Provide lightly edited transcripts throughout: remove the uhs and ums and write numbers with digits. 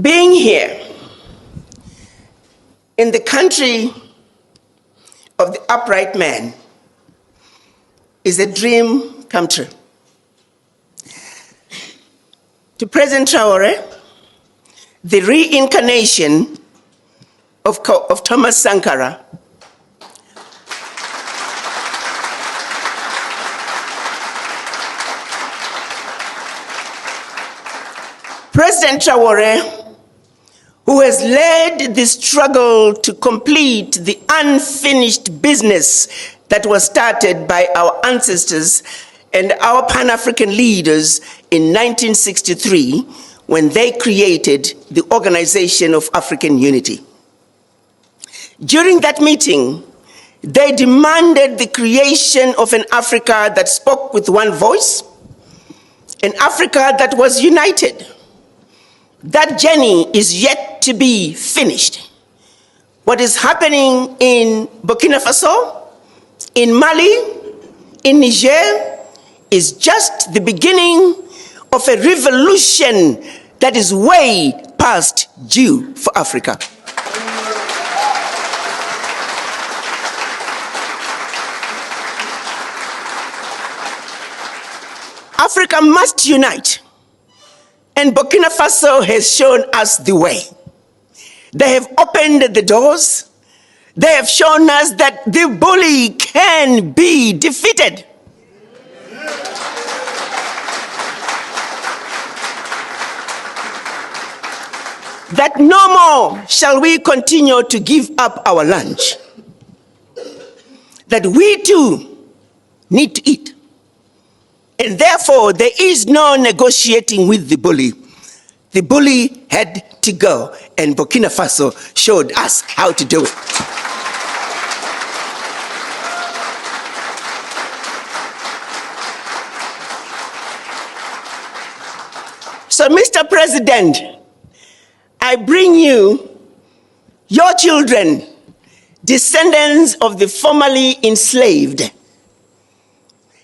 Being here in the country of the upright man is a dream come true. To President Traore, the reincarnation of Thomas Sankara President Traore, who has led the struggle to complete the unfinished business that was started by our ancestors and our Pan-African leaders in 1963 when they created the Organization of African Unity. During that meeting, they demanded the creation of an Africa that spoke with one voice, an Africa that was united. That journey is yet to be finished. What is happening in Burkina Faso, in Mali, in Niger, is just the beginning of a revolution that is way past due for Africa. Africa must unite. And Burkina Faso has shown us the way. They have opened the doors. They have shown us that the bully can be defeated. That no more shall we continue to give up our lunch. That we too need to eat. And therefore, there is no negotiating with the bully. The bully had to go, and Burkina Faso showed us how to do it. So, Mr. President, I bring you your children, descendants of the formerly enslaved.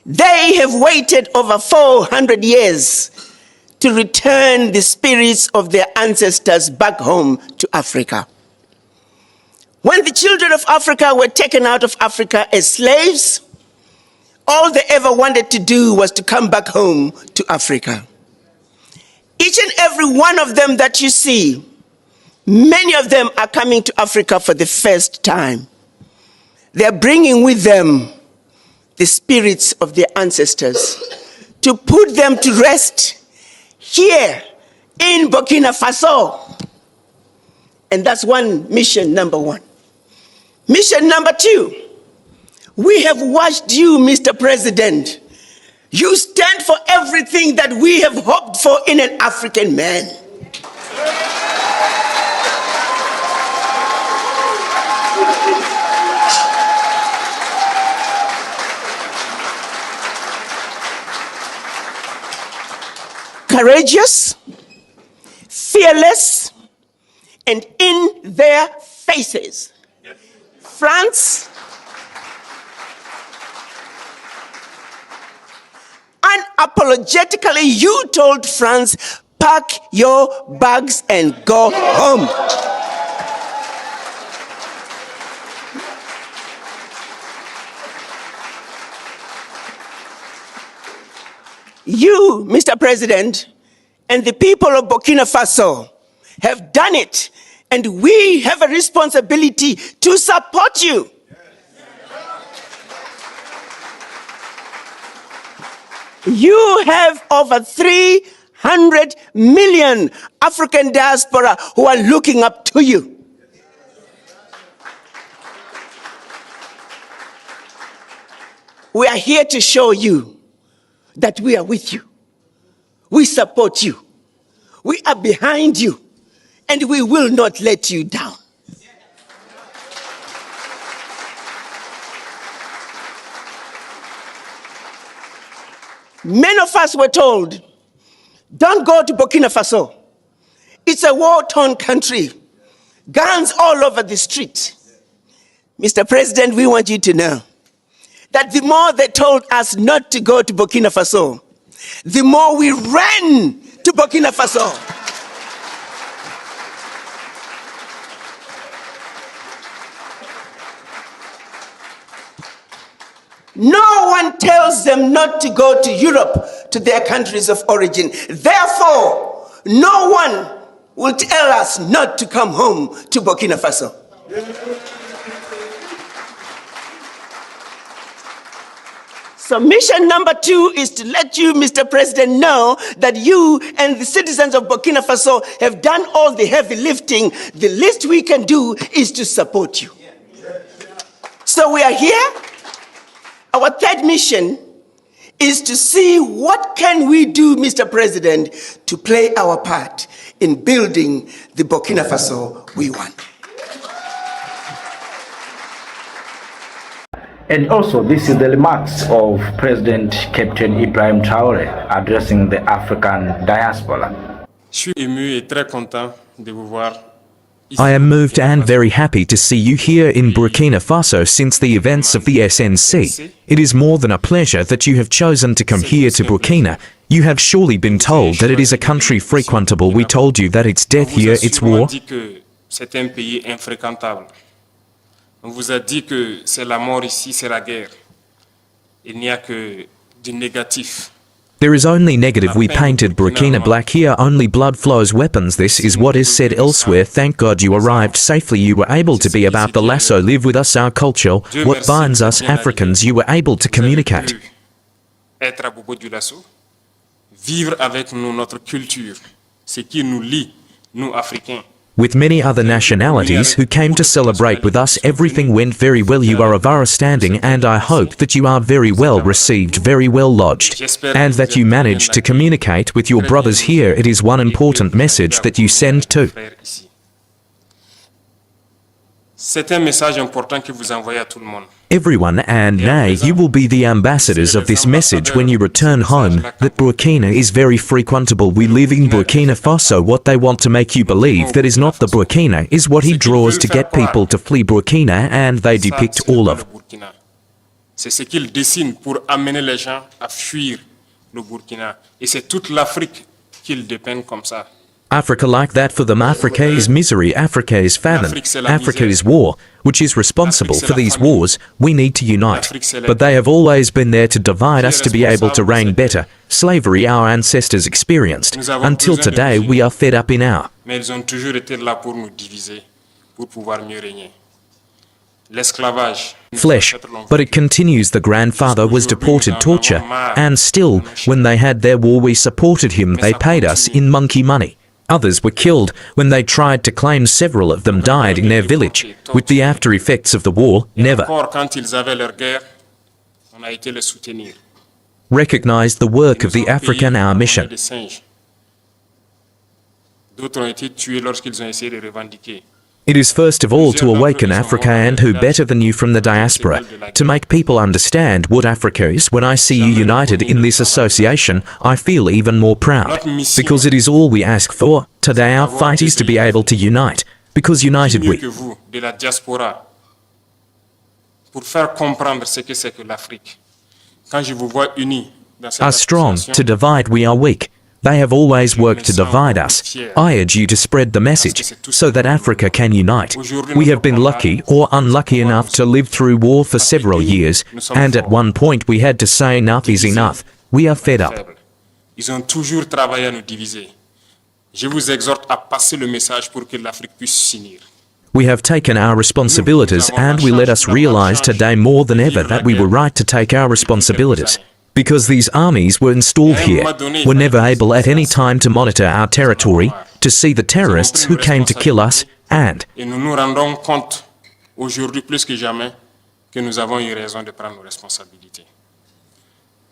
They have waited over 400 years to return the spirits of their ancestors back home to Africa. When the children of Africa were taken out of Africa as slaves, all they ever wanted to do was to come back home to Africa. Each and every one of them that you see, many of them are coming to Africa for the first time. They're bringing with them the spirits of their ancestors, to put them to rest here in Burkina Faso. And that's mission number one. Mission number two, we have watched you, Mr. President. You stand for everything that we have hoped for in an African man. Courageous, fearless, and in their faces. France, unapologetically, you told France, pack your bags and go home. You, Mr. President, and the people of Burkina Faso have done it, and we have a responsibility to support you. You have over 300 million African diaspora who are looking up to you. We are here to show you that we are with you. We support you. We are behind you. And we will not let you down. Many of us were told, don't go to Burkina Faso. It's a war-torn country. Guns all over the street. Mr. President, we want you to know that the more they told us not to go to Burkina Faso, the more we ran to Burkina Faso. No one tells them not to go to Europe, to their countries of origin. Therefore, no one will tell us not to come home to Burkina Faso. So mission number 2 is to let you, Mr. President, know that you and the citizens of Burkina Faso have done all the heavy lifting. The least we can do is to support you. So we are here. Our third mission is to see what can we do, Mr. President, to play our part in building the Burkina Faso we want. And also, this is the remarks of President Captain Ibrahim Traore addressing the African diaspora. Je suis ému et très content de vous voir. I am moved and very happy to see you here in Burkina Faso since the events of the SNC. It is more than a pleasure that you have chosen to come here to Burkina. You have surely been told that it is a country frequentable. We told you that it's death here, it's war. C'est un pays infréquentable. On vous a dit que c'est la mort ici, c'est la guerre. Il n'y a que du négatif. There is only negative. We painted Burkina black here, only blood flows, weapons. This is what is said elsewhere. Thank God you arrived safely. You were able to be about the lasso, live with us, our culture, what binds us Africans. You were able to communicate. Être à propos du lasso, vivre avec nous notre culture, ce qui nous lie, nous Africains. With many other nationalities who came to celebrate with us, everything went very well. You are of our standing, and I hope that you are very well received, very well lodged, and that you managed to communicate with your brothers here. It is one important message that you send too. C'est un message important que vous envoyez à tout le monde. Everyone, and nay, you will be the ambassadors of this message when you return home, that Burkina is very frequentable. We live in Burkina Faso. What they want to make you believe that is not the Burkina is what he draws to get people to flee Burkina, and they depict all of. C'est ce qu'il dessine pour amener les gens à fuir le Burkina. Et c'est toute l'Afrique qu'il dépeint comme ça. Africa like that for them. Africa is misery, Africa is famine, Africa is war, which is responsible for these wars. We need to unite. But they have always been there to divide us to be able to reign better. Slavery our ancestors experienced. Until today we are fed up in our. Mais ils ont toujours été là pour nous diviser, pour pouvoir mieux régner. L'esclavage. Flesh, but it continues. The grandfather was deported, torture, and still, when they had their war we supported him. They paid us in monkey money. Others were killed when they tried to claim. Several of them died in their village. With the after effects of the war, never recognized the work of the African, our mission. It is first of all to awaken Africa, and who better than you from the diaspora, to make people understand what Africa is. When I see you united in this association, I feel even more proud, because it is all we ask for. Today our fight is to be able to unite, because united we are strong. To divide we are weak. They have always worked to divide us. I urge you to spread the message, so that Africa can unite. We have been lucky or unlucky enough to live through war for several years, and at one point we had to say enough is enough. We are fed up. Ils ont toujours travaillé à nous diviser. Je vous exhorte à passer le message pour que l'Afrique puisse s'unir. We have taken our responsibilities, and we let us realize today more than ever that we were right to take our responsibilities. Because these armies were installed here, were never able at any time to monitor our territory, to see the terrorists who came to kill us, and Et nous nous rendons compte aujourd'hui plus que jamais que nous avons eu raison de prendre nos responsabilités.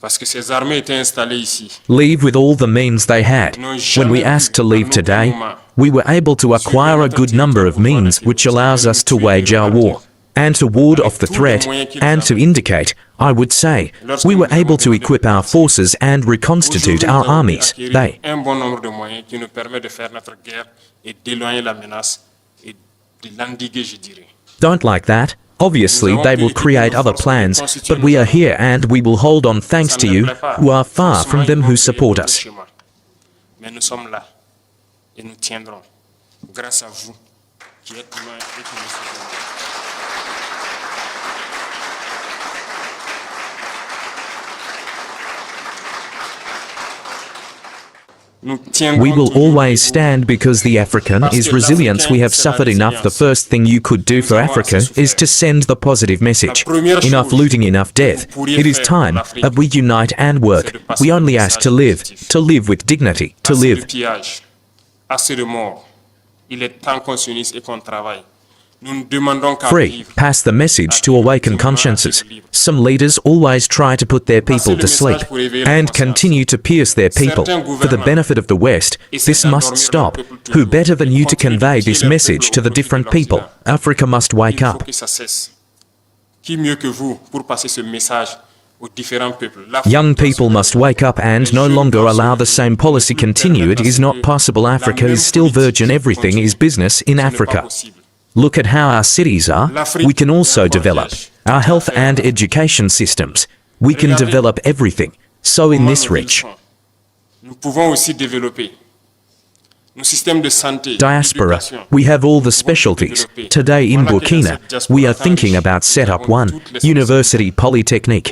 Parce que ces armées étaient installées ici. leave with all the means they had. When we asked to leave today, we were able to acquire a good number of means which allows us to wage our war, and to ward off the threat, and to indicate, I would say, we were able to equip our forces and reconstitute our armies. They un bon nombre de moyens qui nous permettent de faire notre guerre et d'éloigner la menace et de l'endiguer, je dirais. don't like that. Obviously, they will create other plans, but we are here and we will hold on thanks to you, who are far from them who support us. Mais nous sommes là et nous tiendrons grâce à vous qui êtes loin et qui nous soutenez. We will always stand because the African is resilience. We have suffered enough. The first thing you could do for Africa is to send the positive message. Enough looting, enough death. It is time that we unite and work. We only ask to live with dignity, to live. Free, pass the message to awaken consciences. Some leaders always try to put their people to sleep and continue to pierce their people for the benefit of the West. This must stop. Who better than you to convey this message to the different people? Africa must wake up. Young people must wake up and no longer allow the same policy continue. It is not possible. Africa is still virgin. Everything is business in Africa. Look at how our cities are. We can also develop our health and education systems. We can develop everything. So in this rich diaspora, we have all the specialties. Today in Burkina, we are thinking about set up one university polytechnic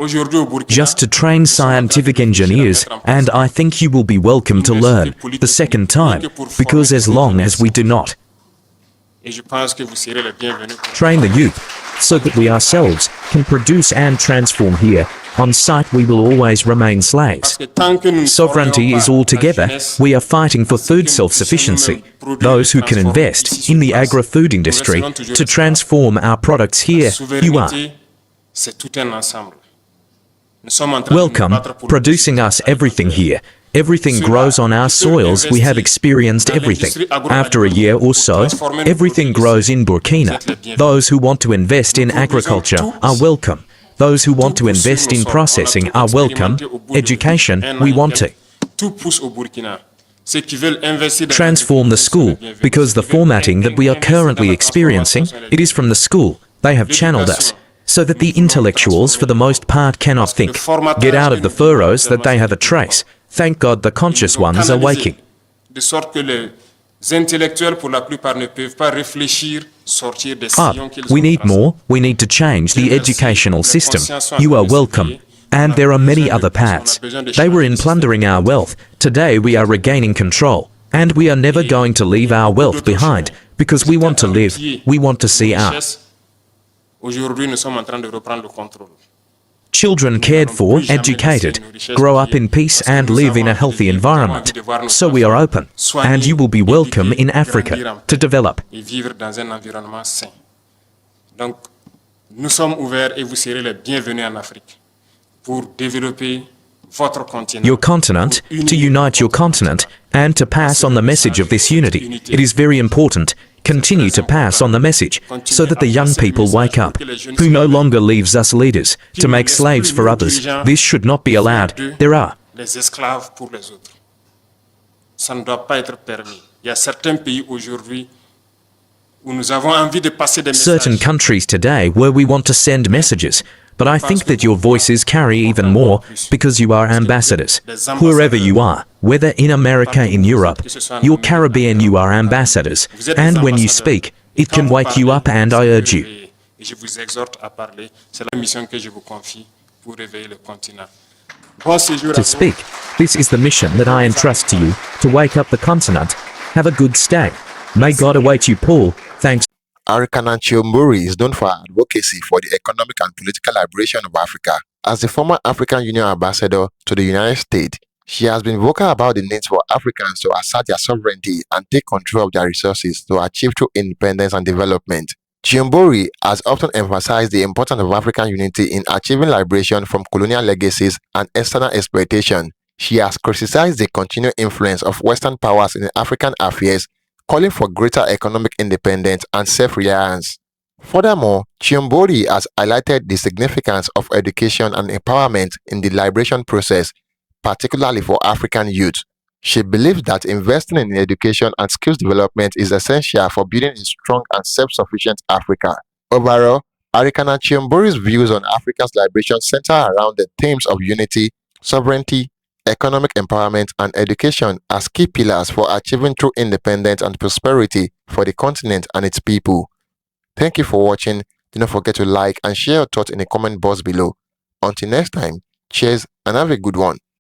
just to train scientific engineers, and I think you will be welcome to learn the second time, because as long as we do not train the youth so that we ourselves can produce and transform here, on site we will always remain slaves. Sovereignty is all together. We are fighting for food self-sufficiency. Those who can invest in the agri-food industry to transform our products here, you are welcome, producing us everything here. Everything grows on our soils. We have experienced everything. After a year or so, everything grows in Burkina. Those who want to invest in agriculture are welcome. Those who want to invest in processing are welcome. Education, we want to transform the school, because the formatting that we are currently experiencing, it is from the school. They have channeled us, so that the intellectuals for the most part cannot think, get out of the furrows that they have a trace. Thank God the conscious ones are waking. We need more. We need to change the educational system. You are welcome. And there are many other paths. They were in plundering our wealth. Today we are regaining control. And we are never going to leave our wealth behind, because we want to live. We want to see our children cared for, educated, grow up in peace and live in a healthy environment. So we are open, and you will be welcome in Africa to develop. Your continent, to unite your continent, and to pass on the message of this unity. It is very important. Continue to pass on the message, so that the young people wake up, who no longer leaves us leaders to make slaves for others. This should not be allowed. There are certain countries today where we want to send messages, but I think that your voices carry even more, because you are ambassadors. Wherever you are, whether in America, in Europe, your Caribbean, you are ambassadors. And when you speak, it can wake you up, and I urge you to speak. This is the mission that I entrust to you, to wake up the continent. Have a good stay. May God await you, Paul. Thanks. Arikana Chihombori is known for her advocacy for the economic and political liberation of Africa. As the former African Union ambassador to the United States, she has been vocal about the need for Africans to assert their sovereignty and take control of their resources to achieve true independence and development. Chihombori has often emphasized the importance of African unity in achieving liberation from colonial legacies and external exploitation. She has criticized the continued influence of Western powers in African affairs, calling for greater economic independence and self-reliance. Furthermore, Chihombori has highlighted the significance of education and empowerment in the liberation process, particularly for African youth. She believes that investing in education and skills development is essential for building a strong and self-sufficient Africa. Overall, Arikana Chihombori's views on Africa's liberation center around the themes of unity, sovereignty, economic empowerment, and education as key pillars for achieving true independence and prosperity for the continent and its people. Thank you for watching. Do not forget to like and share your thoughts in the comment box below. Until next time, cheers and have a good one.